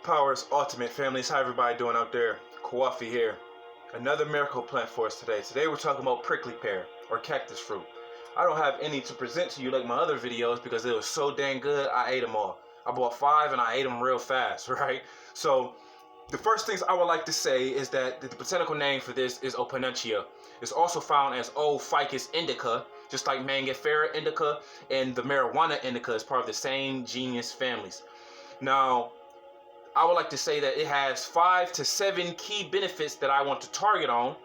Powers Ultimate families, how everybody doing out there? Kwofi here. Another miracle plant for us today. Today we're talking about prickly pear or cactus fruit. I don't have any to present to you like my other videos because it was so dang good. I ate them all. I bought 5 and I ate them real fast, right? So the first things I would like to say is that the botanical name for this is Opuntia. It's also found as O. ficus indica, just like Mangifera indica and the marijuana indica is part of the same genus families. Now, I would like to say that it has 5 to 7 key benefits that I want to target on,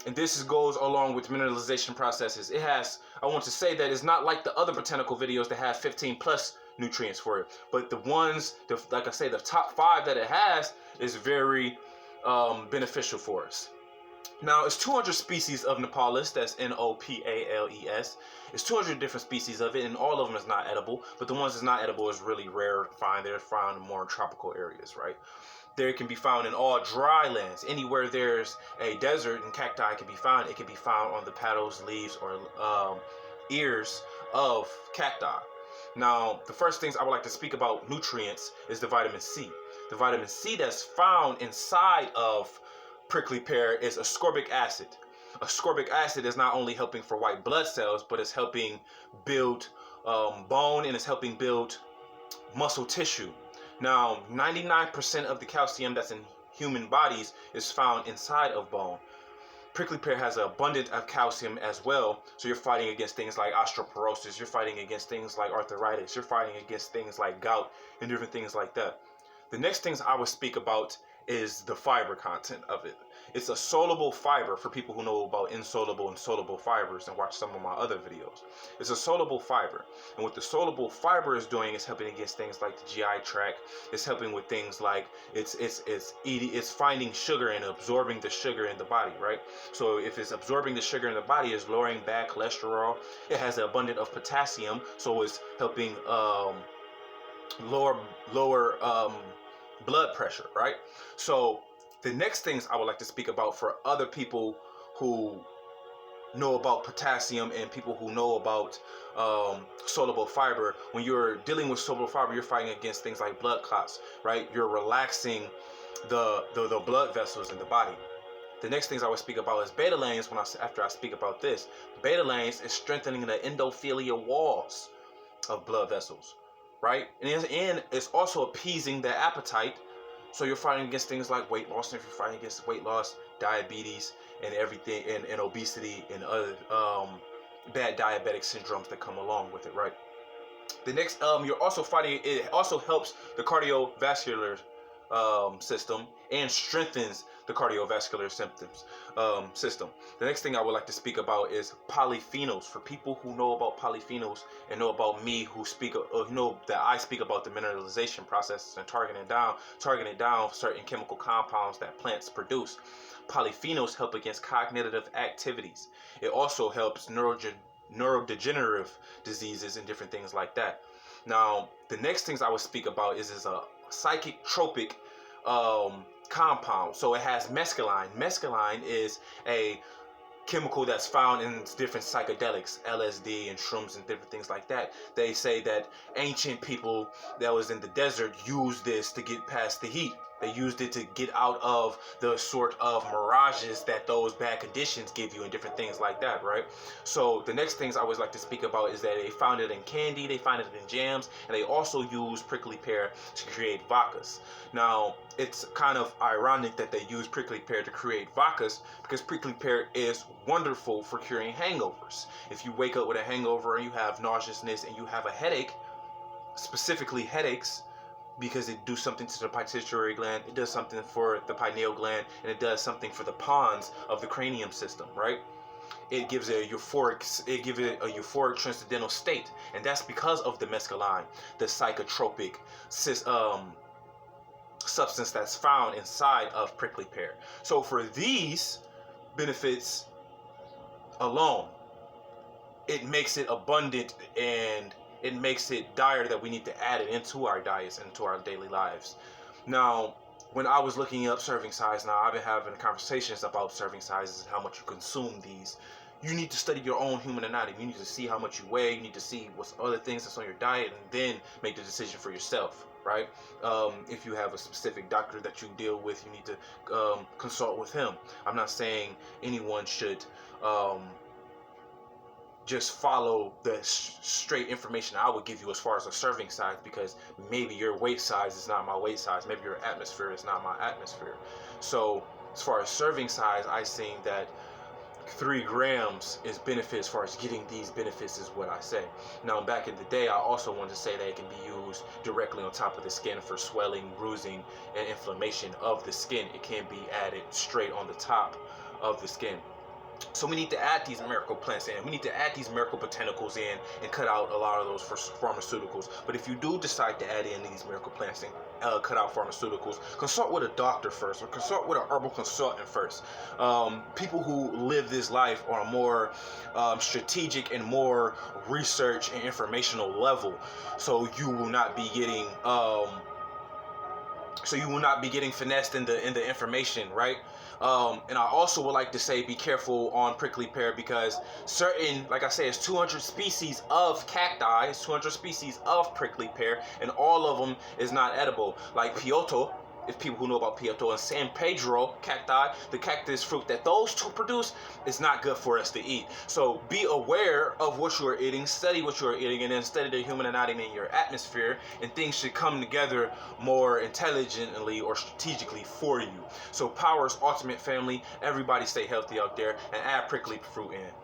and this goes along with mineralization processes. I want to say that it's not like the other botanical videos that have 15 plus nutrients for it, but the ones, like I say, the top 5 that it has is very beneficial for us. Now, it's 200 species of Nepales, that's N-O-P-A-L-E-S. It's 200 different species of it, and all of them is not edible, but the ones that's not edible is really rare to find. They're found in more tropical areas, right? They can be found in all dry lands. Anywhere there's a desert and cacti can be found, it can be found on the petals, leaves, or ears of cacti. Now, the first things I would like to speak about nutrients is the vitamin C. The vitamin C that's found inside of prickly pear is ascorbic acid. Ascorbic acid is not only helping for white blood cells, but it's helping build bone and it's helping build muscle tissue. Now, 99% of the calcium that's in human bodies is found inside of bone. Prickly pear has an abundance of calcium as well, so you're fighting against things like osteoporosis, you're fighting against things like arthritis, you're fighting against things like gout and different things like that. The next things I would speak about is the fiber content of it. It's a soluble fiber for people who know about insoluble and soluble fibers and watch some of my other videos. It's a soluble fiber, and what the soluble fiber is doing is helping against things like the GI tract. It's helping with things like it's finding sugar and absorbing the sugar in the body, right? So if it's absorbing the sugar in the body, it's lowering bad cholesterol. It has an abundance of potassium, so it's helping lower blood pressure, right? So the next things I would like to speak about for other people who know about potassium and people who know about soluble fiber, when you're dealing with soluble fiber, you're fighting against things like blood clots, right? You're relaxing the blood vessels in the body. The next things I would speak about is beta-lanes. After I speak about this, beta-lanes is strengthening the endothelial walls of blood vessels, right? And it's also appeasing the appetite. So you're fighting against things like weight loss, and if you're fighting against weight loss, diabetes, and everything, and obesity, and other bad diabetic syndromes that come along with it, right? The next, you're also fighting. It also helps the cardiovascular system and strengthens the cardiovascular system. The next thing I would like to speak about is polyphenols. For people who know about polyphenols and know about me, who know that I speak about the mineralization processes and targeting down certain chemical compounds that plants produce. Polyphenols help against cognitive activities. It also helps neurodegenerative diseases and different things like that. Now, the next things I would speak about is a psychotropic compound. So it has mescaline. Mescaline is a chemical that's found in different psychedelics, LSD and shrooms and different things like that. They say that ancient people that was in the desert used this to get past the heat. They used it to get out of the sort of mirages that those bad conditions give you and different things like that, right? So the next things I always like to speak about is that they found it in candy, they find it in jams, and they also use prickly pear to create vodkas. Now, it's kind of ironic that they use prickly pear to create vodkas because prickly pear is wonderful for curing hangovers. If you wake up with a hangover and you have nauseousness and you have a headache, specifically headaches, because it do something to the pituitary gland, it does something for the pineal gland, and it does something for the pons of the cranium system, right? It gives it a euphoric transcendental state, and that's because of the mescaline, the psychotropic substance that's found inside of prickly pear. So for these benefits alone, it makes it abundant and it makes it dire that we need to add it into our diets and into our daily lives. Now, when I was looking up serving size, now I've been having conversations about serving sizes and how much you consume these. You need to study your own human anatomy. You need to see how much you weigh. You need to see what's other things that's on your diet and then make the decision for yourself. right? If you have a specific doctor that you deal with, you need to consult with him. I'm not saying anyone should just follow the straight information I would give you as far as a serving size, because maybe your weight size is not my weight size, maybe your atmosphere is not my atmosphere. So as far as serving size, I seen that 3 grams is benefit. As far as getting these benefits is what I say. Now, back in the day, I also wanted to say that it can be used directly on top of the skin for swelling, bruising, and inflammation of the skin. It can be added straight on the top of the skin. So we need to add these miracle plants in. We need to add these miracle botanicals in and cut out a lot of those for pharmaceuticals. But if you do decide to add in these miracle plants and cut out pharmaceuticals, consult with a doctor first, or consult with an herbal consultant first. People who live this life on a more strategic and more research and informational level, so you will not be getting finessed in the information, right? And I also would like to say, be careful on prickly pear, because certain, like I say, it's 200 species of cacti, it's 200 species of prickly pear, and all of them is not edible. Like peyote, if people who know about peyote, and San Pedro cacti, the cactus fruit that those two produce, is not good for us to eat. So be aware of what you are eating, study what you are eating, and then study the human anatomy in your atmosphere, and things should come together more intelligently or strategically for you. So power is ultimate, family. Everybody stay healthy out there, and add prickly fruit in.